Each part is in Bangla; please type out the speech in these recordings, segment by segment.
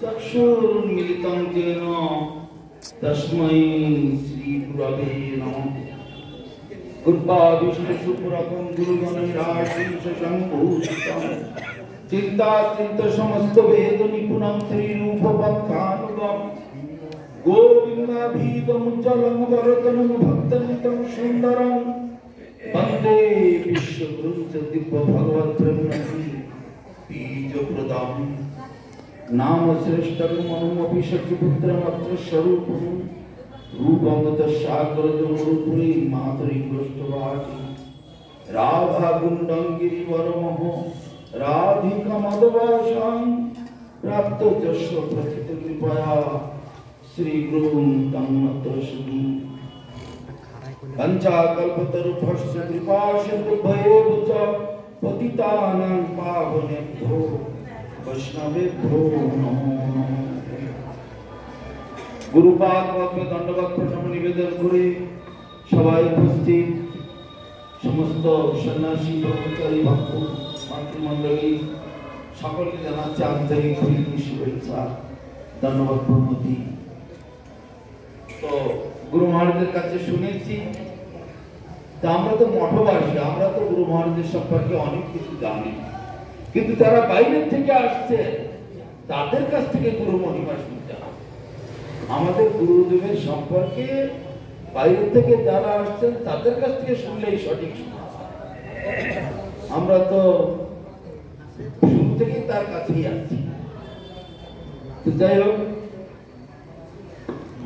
चक्षुर्मिलितं येन तस्मै श्रीगुरवे नमः। कृपाविष्णुसुपुरकं गुरुगणराशीर्षसम्भूषितं चिन्ताचिन्तसमस्तवेदनिपुणं श्रीरूपभक्तानुगं गोविन्दाभीतमुज्ज्वलं वरदनं भक्तनितं सुन्दरं वन्दे विश्वगुरुं च दिव्यभगवद्ब्रह्मणि बीजप्रदं नाम श्रेष्ठमनुमपि शक्तिपुत्रमत्र स्वरूपं रूपं तस्साग्रजमुरुपुरी मातरि गोष्ठवासी राधाकुण्डं गिरिवरमः राधिकामदवासां प्राप्तो जस्व प्रथितकृपया श्रीगुरुं तं नतोऽस्मि। पंचाकल्पतरुभ्यश्च कृपासिन्धुभ्येव च पतितानां पावनेभ्यो वैष्णवेभ्यो नमो नमः। गुरुपादपद्मे दण्डवत् प्रणाम निवेदन करे सबाई उपस्थित समस्त सन्यासी ब्रह्मचारी भक्त मातृमंडली সকলকে জানাচ্ছি আন্তরিক শুভেচ্ছা ধন্যবাদ প্রণতি। তো গুরু মহারাজের কাছে শুনেছি, তা আমরা তো মঠবাসী, আমরা তো গুরু মহারাজের সম্পর্কে অনেক কিছু জানি, কিন্তু যারা বাইরের থেকে আসছে তাদের কাছ থেকে গুরু মহিমা শুনতে হবে। আমাদের গুরুদেবের সম্পর্কে বাইরে থেকে যারা আসছেন তাদের কাছ থেকে শুনলেই সঠিক শোনা। আমরা তো শুরু থেকেই তার কাছেই আছি। তো যাই হোক,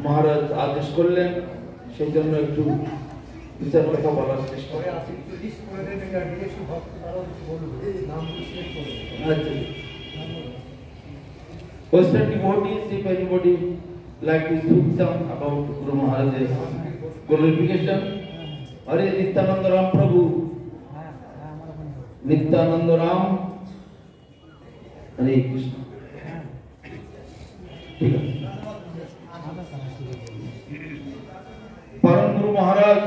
মহারাজ আদেশ করলেন, সেই জন্য একটু বিচার কথা বলার চেষ্টা করছি। Question devotees, if anybody like to speak some about Guru Maharaj's glorification. Hare Nityananda Ram Prabhu, Nityananda Ram, Hare Krishna. ठीक है। परम गुरु महाराज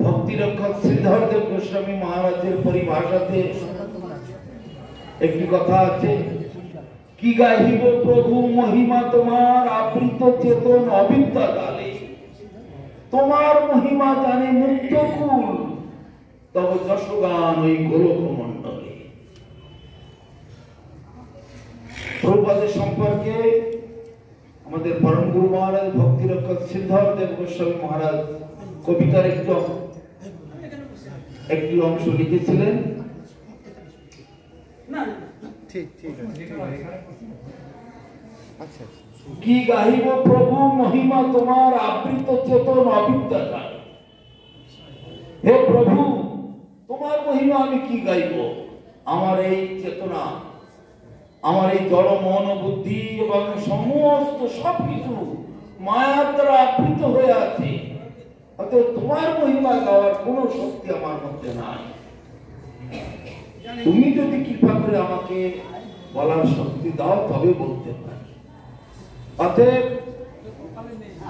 भक्ति रक्षक श्रीधर देव गोस्वामी महाराजेर परिभाषाते একটি কথা আছে, কি গাহিব প্রভু মহিমা তোমার আবৃত চেতন অবিদ্যা কালে, তোমার মহিমা জানে মুক্তকুল তব যশগান ওই গোলক মণ্ডলে। প্রভুপাদের সম্পর্কে আমাদের পরম গুরু মহারাজ ভক্তি রক্ষক শ্রীধর দেব গোস্বামী মহারাজ কবিতার একটি অংশ লিখেছিলেন। কি গাহিব প্রভু মহিমা তোমার আবৃত চেতন অবিদ্যা কালে। হে প্রভু, তোমার মহিমা আমি কি গাইব? আমার এই চেতনা, আমার এই জড় মন বুদ্ধি এবং সমস্ত সবকিছু মায়ার দ্বারা আবৃত হয়ে আছে। অতএব তোমার মহিমা গাওয়ার কোন শক্তি আমার মধ্যে নাই। তুমি যদি কৃপা করে আমাকে বলার শক্তি দাও তবে বলতে পারি। অতএব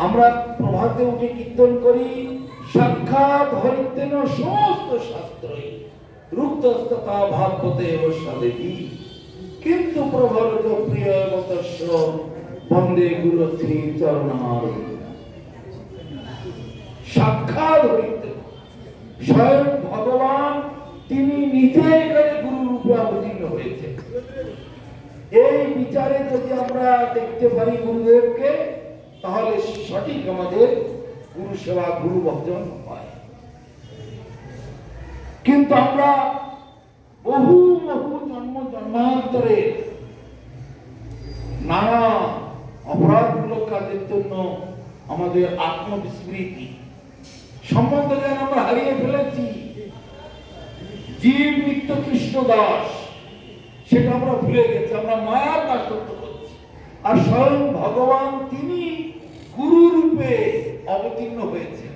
আমরা প্রভাতে উঠে কীর্তন করি, সাক্ষাৎ হরিতেন সমস্ত শাস্ত্রই রুক্তস্ততা ভাগবতে এব সাদেবী, কিন্তু প্রভর প্রিয় মতস্য বন্দে গুরু শ্রী চরণার। সাক্ষাৎ হরিতে স্বয়ং ভগবান তিনি নিজে এখানে গুরু রূপে অবতীর্ণ হয়েছে। এই বিচারে যদি আমরা দেখতে পারি গুরুদেবকে, তাহলে সঠিক আমাদের গুরু সেবা গুরু ভজন হয়। কিন্তু আমরা বহু বহু জন্ম জন্মান্তরে নানা অপরাধমূলক কাজের জন্য আমাদের আত্মবিস্মৃতি সম্বন্ধ জ্ঞান আমরা হারিয়ে ফেলেছি। জীব নিত্য কৃষ্ণ দাস, সেটা আমরা ভুলে গেছি, আমরা মায়ার দাসত্ব করছি। আর স্বয়ং ভগবান তিনি গুরু রূপে অবতীর্ণ হয়েছে।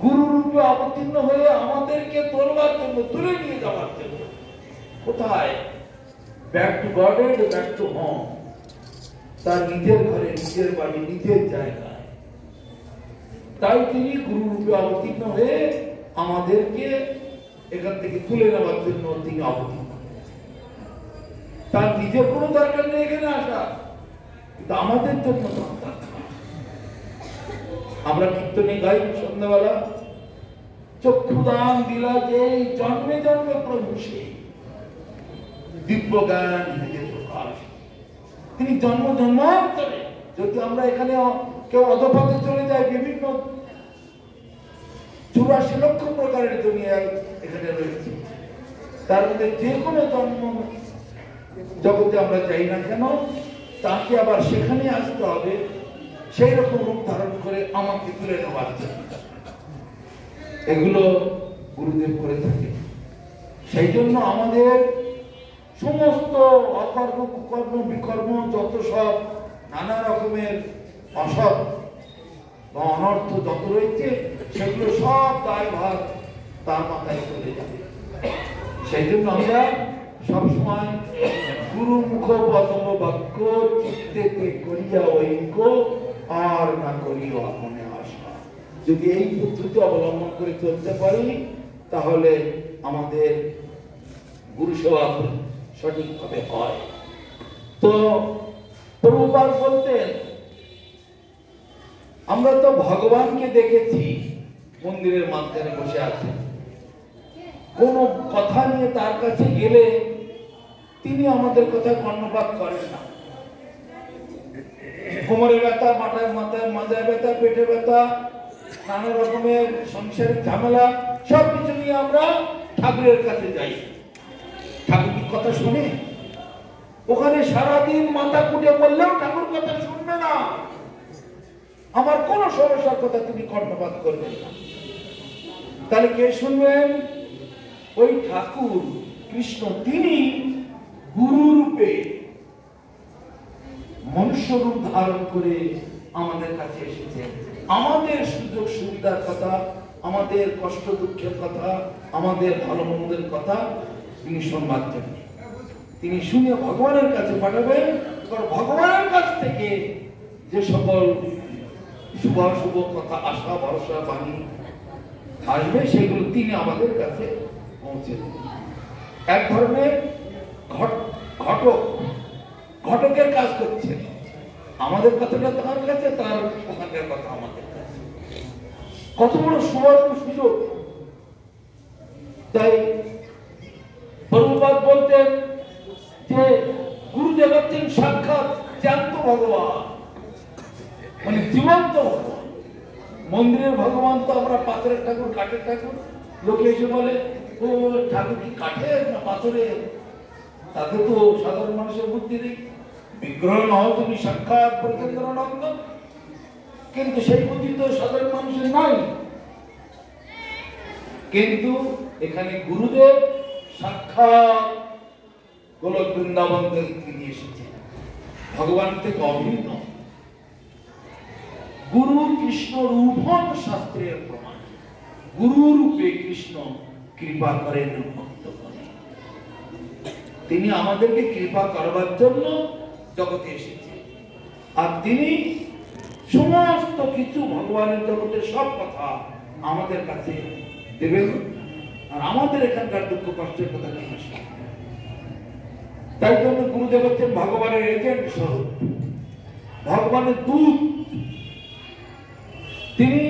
গুরু রূপে অবতীর্ণ হয়ে আমাদেরকে তোলবার জন্য, তুলে নিয়ে যাওয়ার জন্য। কোথায়? Back to Godhead, back to home. তার নিজের ঘরে, নিজের বাড়ি, নিজের জায়গায়। তাই তিনি গুরু রূপে অবতীর্ণ হয়ে আমাদেরকে এখান থেকে তুলে নেওয়ার জন্য তিনি অবতীর্ণ। নিজের কোনো দরকার নেই এখানে আসা, কিন্তু আমাদের জন্য দরকার। আমরা কীর্তনে গাই সন্ধ্যাবেলা, চক্ষুদান দিলা যে জন্মে জন্মে প্রভু সেই দিব্য জ্ঞান হৃদয় প্রকাশ। তিনি জন্ম জন্মান্তরে, যদি আমরা এখানে কেউ অধপথে চলে যায়, বিভিন্ন 84 লক্ষ প্রকারের দুনিয়ায় এখানে রয়েছে, তার মধ্যে যে কোনো জন্ম জগতে আমরা যাই না কেন, তাকে আবার সেখানে আসতে হবে সেই রকম রূপ ধারণ করে আমাকে তুলে নেওয়ার জন্য। এগুলো গুরুদেব করে থাকে। সেই জন্য আমাদের সমস্ত অকর্ম কুকর্ম বিকর্ম যত সব নানা রকমের অসৎ বা অনর্থ যত রয়েছে, সেগুলো সব দায়ভার তার মাথায় চলে যাবে। সেই জন্য আমরা সবসময় গুরু মুখ পদম বাক্য চিত্তে করিয়া ঐক্য আর না করিও আপনে আশা। যদি এই পদ্ধতি অবলম্বন করে চলতে পারি, তাহলে আমাদের গুরু সেবা সঠিকভাবে হয়। তো প্রভুপাদ বলতেন, আমরা তো ভগবানকে দেখেছি মন্দিরের মাঝখানে বসে আছেন, কোন কথা নিয়ে তার কাছে গেলে তিনি আমাদের কথা কর্ণপাত করেন না। কোমরে ব্যথা, মাথায় ব্যথা, পেটে ব্যথা, নানা রকমের সংসারিক ঝামেলা, সবকিছু নিয়ে আমরা ঠাকুরের কাছে যাই। ঠাকুর কি কথা শুনে? ওখানে সারাদিন মাথা কুটে বললেও ঠাকুর কথা শুনবে না। আমার কোন সমস্যার কথা তুমি কর্ণপাত করবেন না। তাহলে কে শুনবেন? ওই ঠাকুর কৃষ্ণ, তিনি গুরু রূপে মনুষ্য রূপ ধারণ করে আমাদের কাছে এসেছেন। আমাদের সুযোগ সুবিধার কথা, আমাদের কষ্ট দুঃখের কথা, আমাদের ভালো মন্দের কথা তিনি শুনবার জন্য, তিনি শুনে ভগবানের কাছে পাঠাবেন। ভগবানের কাছ থেকে যে সকল শুভ শুভ কথা, আশা ভরসা বাণী আসবে, সেগুলো তিনি আমাদের কাছে পৌঁছে দেবেন। এক ধরনের ঘটকের কাজ করছে। আমাদের কথাটা তার কাছে, তার ওখানকার কথা আমাদের কাছে। কত বড় সুবর্ণ সুযোগ! তাই প্রভুপাদ বলতেন যে গুরুদেব হচ্ছেন সাক্ষাৎ জ্যান্ত ভগবান, মানে জীবন্ত ভগবান। মন্দিরের ভগবান তো আমরা পাথরের ঠাকুর, কাঠের ঠাকুর। লোকে এসে বলে, ও ঠাকুর কি কাঠের না পাথরের? তাতে তো সাধারণ মানুষের বুদ্ধি নেই। বিগ্রহ নহ তুমি সাক্ষাৎ ব্রজেন্দ্রানন্দ, কিন্তু সেই বুদ্ধি তো সাধারণ মানুষের নাই। কিন্তু এখানে গুরুদেব সাক্ষাৎ গোলক বৃন্দাবন থেকে নিয়ে এসেছে, ভগবান থেকে অভিন্ন। গুরু কৃষ্ণ রূপন শাস্ত্রের প্রমাণ। গুরু রূপে কৃষ্ণ কৃপা করেন ভক্তগণে। তিনি আমাদেরকে কৃপা করবার জন্য জগতে এসেছে, আর তিনি সমস্ত কিছু ভগবানের জগতের সব কথা আমাদের কাছে দেবেন। আর আমাদের এখানকার দুঃখ কষ্টের কথা তিনি শুনবেন। তাই জন্য গুরুদেব হচ্ছেন ভগবানের এজেন্ট স্বরূপ, ভগবানের দূত। তিনি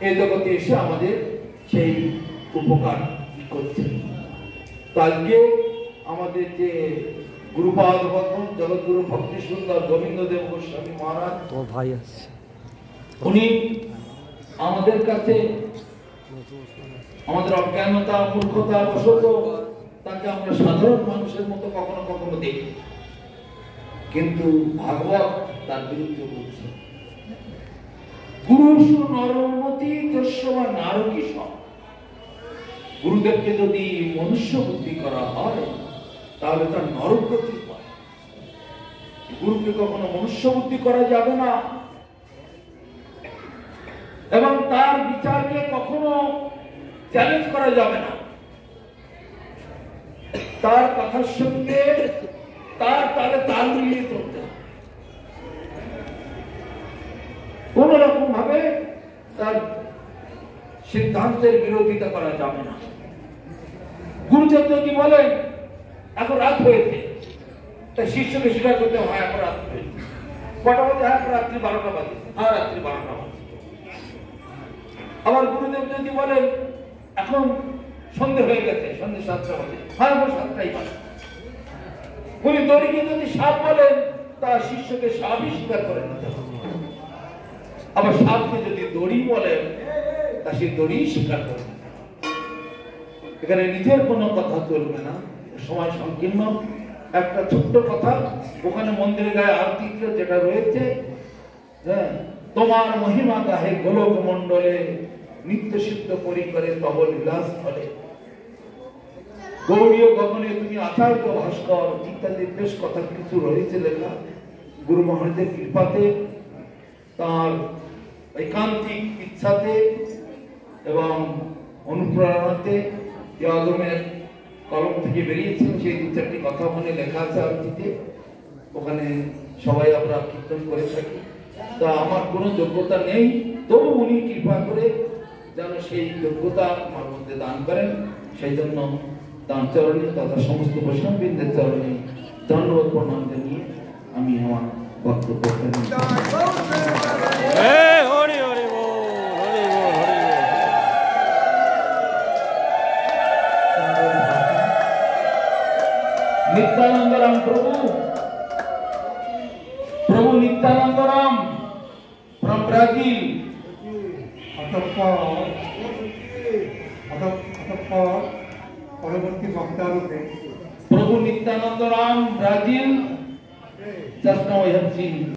এই জগতে এসে আমাদের সেই উপকার করছেন। তো আজকে আমাদের যে গুরুপাদ জগৎগুরু ভক্তি সুন্দর গোবিন্দ দেব গোস্বামী মহারাজ, উনি আমাদের কাছে আমাদের অজ্ঞানতা মূর্খতা বশত তাকে আমরা সাধারণ মানুষের মতো কখনো কখনো দেখি, কিন্তু ভাগবত তার বিরুদ্ধে বলছে। গুরুষু নরমতি যস্যবা নারকীশ। গুরুদেবকে যদি মনুষ্য বুদ্ধি করা হয়, তাহলে তার নরকগতি হয়। গুরুকে কখনো মনুষ্য বুদ্ধি করা যাবে না, এবং তার বিচারকে কখনো চ্যালেঞ্জ করা যাবে না। তার কথার সঙ্গে তার তালে তাল মিলিয়ে চলতে হবে। কোন রকম ভাবে তার সিদ্ধান্তের বিরোধিতা করা যাবে না। গুরুদেব যদি বলেন এখন রাত হয়েছে, তাই শিষ্যকে স্বীকার করতে হয় অপরাধ হয়েছে। কটা বাজে? রাত্রি 12টা বাজে। রাত্রি 12টা বাজে। আবার গুরুদেব যদি বলেন এখন সন্ধে হয়ে গেছে, সন্ধে 7টা বাজে, আমার 7টাই বাজে। উনি দড়িকে যদি সাপ বলেন তা শিষ্যকে সাপই স্বীকার করে নিতে হবে। আবার সাপকে যদি দড়ি বলেন তা সে দড়ি স্বীকার করে নিতে হবে। এখানে নিজের কোনো কথা চলবে না, সময় সংকীর্ণ। একটা ছোট্ট কথা, ওখানে মন্দিরের গায়ে আরতি যেটা রয়েছে, হ্যাঁ, তোমার মহিমা গাহে গোলক মন্ডলে, নিত্য সিদ্ধ করি করে তব লীলাস ফলে, গৌরীয় গগনে তুমি আচার্য ভাস্কর, ইত্যাদি বেশ কথা কিছু রয়েছে লেখা। গুরু মহারাজের কৃপাতে, তার ঐকান্তিক ইচ্ছাতে এবং অনুপ্রেরণাতে আগমের কলম থেকে বেরিয়েছেন সেই 2-4টি কথা ওখানে লেখা আছে আরতিতে। ওখানে সবাই আমরা কীর্তন করে থাকি। তা আমার কোনো যোগ্যতা নেই, তবু উনি কৃপা করে যেন সেই যোগ্যতা আমার মধ্যে দান করেন, সেই জন্য তাঁর চরণে তথা সমস্ত বৈষ্ণববৃন্দের চরণে ধন্যবাদ প্রণাম জানিয়ে আমি আমার বক্তব্য नित्यानंद राम प्रभु प्रभु नित्यानंद राम फ्रॉम ब्राजील। পরবর্তী বক্তা রূপে Prabhu Nityananda Ram Brazil. Just now I have seen